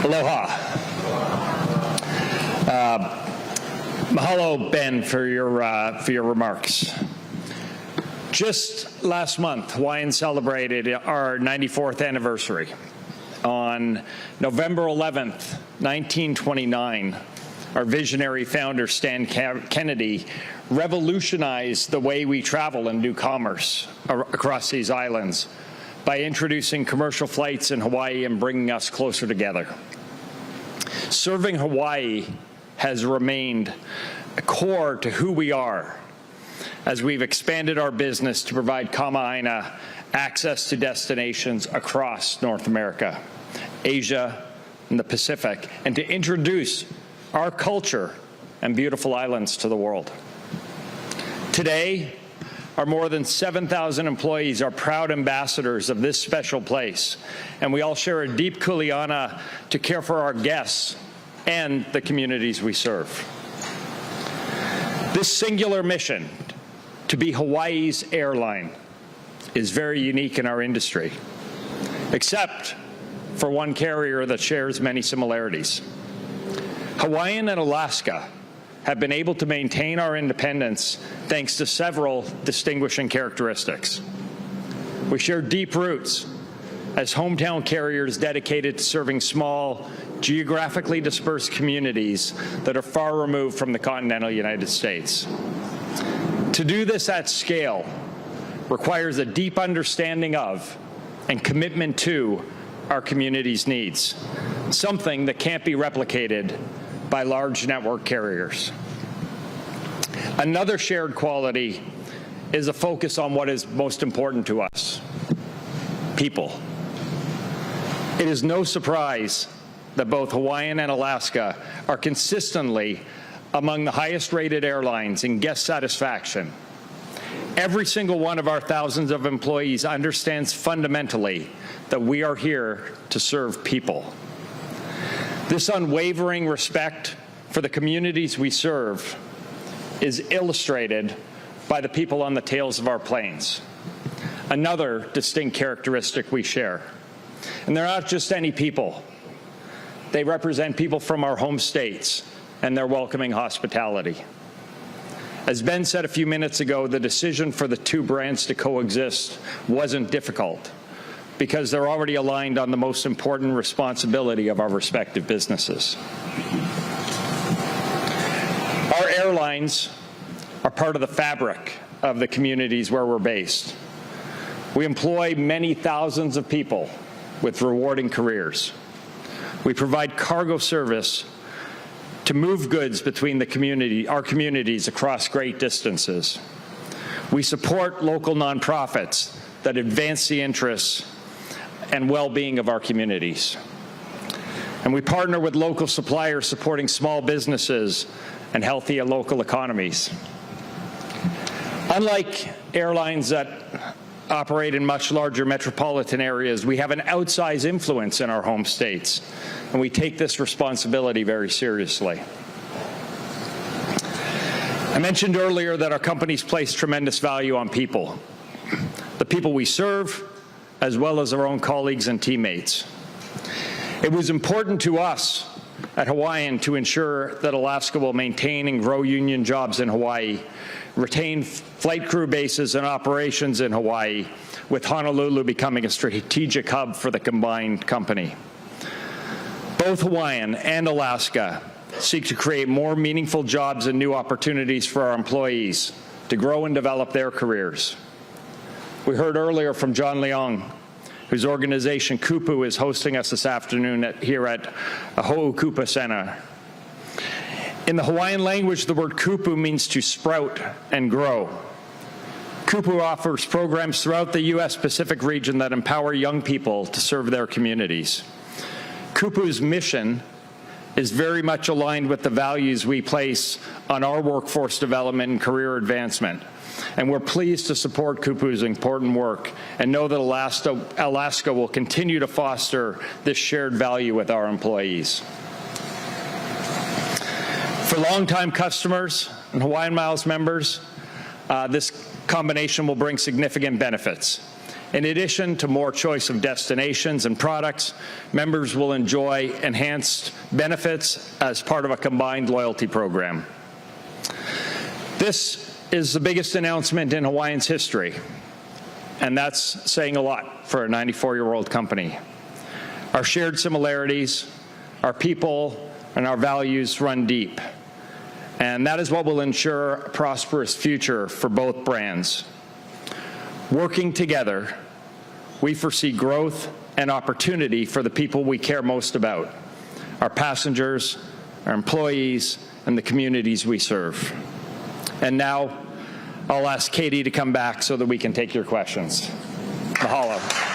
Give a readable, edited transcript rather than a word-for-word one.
Aloha. Mahalo, Ben, for your remarks. Just last month, Hawaiian celebrated our 94th anniversary. On November 11th, 1929, our visionary founder, Stan Kennedy, revolutionized the way we travel and do commerce across these islands by introducing commercial flights in Hawaii and bringing us closer together. Serving Hawaii has remained core to who we are as we've expanded our business to provide Kama'aina access to destinations across North America, Asia, and the Pacific, and to introduce our culture and beautiful islands to the world. Today, our more than 7,000 employees are proud ambassadors of this special place, and we all share a deep kuleana to care for our guests and the communities we serve. This singular mission, to be Hawaii's airline, is very unique in our industry, except for one carrier that shares many similarities. Hawaiian and Alaska have been able to maintain our independence thanks to several distinguishing characteristics. We share deep roots as hometown carriers dedicated to serving small, geographically dispersed communities that are far removed from the continental United States. To do this at scale requires a deep understanding of and commitment to our community's needs, something that can't be replicated by large network carriers. Another shared quality is a focus on what is most important to us: people. It is no surprise that both Hawaiian and Alaska are consistently among the highest rated airlines in guest satisfaction. Every single one of our thousands of employees understands fundamentally that we are here to serve people. This unwavering respect for the communities we serve is illustrated by the people on the tails of our planes, another distinct characteristic we share. And they're not just any people. They represent people from our home states and their welcoming hospitality. As Ben said a few minutes ago, the decision for the two brands to coexist wasn't difficult, because they're already aligned on the most important responsibility of our respective businesses. Our airlines are part of the fabric of the communities where we're based. We employ many thousands of people with rewarding careers. We provide cargo service to move goods between our communities across great distances. We support local nonprofits that advance the interests and well-being of our communities. And we partner with local suppliers supporting small businesses and healthy local economies. Unlike airlines that operate in much larger metropolitan areas, we have an outsized influence in our home states, and we take this responsibility very seriously. I mentioned earlier that our companies place tremendous value on people, the people we serve, as well as our own colleagues and teammates. It was important to us at Hawaiian to ensure that Alaska will maintain and grow union jobs in Hawaii, retain flight crew bases and operations in Hawaii, with Honolulu becoming a strategic hub for the combined company. Both Hawaiian and Alaska seek to create more meaningful jobs and new opportunities for our employees to grow and develop their careers. We heard earlier from John Leong, whose organization Kupu is hosting us this afternoon here at Ho'okupa Center. In the Hawaiian language, the word kupu means to sprout and grow. Kupu offers programs throughout the U.S. Pacific region that empower young people to serve their communities. Kupu's mission is very much aligned with the values we place on our workforce development and career advancement. And we're pleased to support Kupu's important work and know that Alaska will continue to foster this shared value with our employees. For longtime customers and Hawaiian Miles members, this combination will bring significant benefits. In addition to more choice of destinations and products, members will enjoy enhanced benefits as part of a combined loyalty program. This is the biggest announcement in Hawaiian's history, and that's saying a lot for a 94-year-old company. Our shared similarities, our people, and our values run deep, and that is what will ensure a prosperous future for both brands. Working together, we foresee growth and opportunity for the people we care most about, our passengers, our employees, and the communities we serve. And now, I'll ask Katie to come back so that we can take your questions. Mahalo.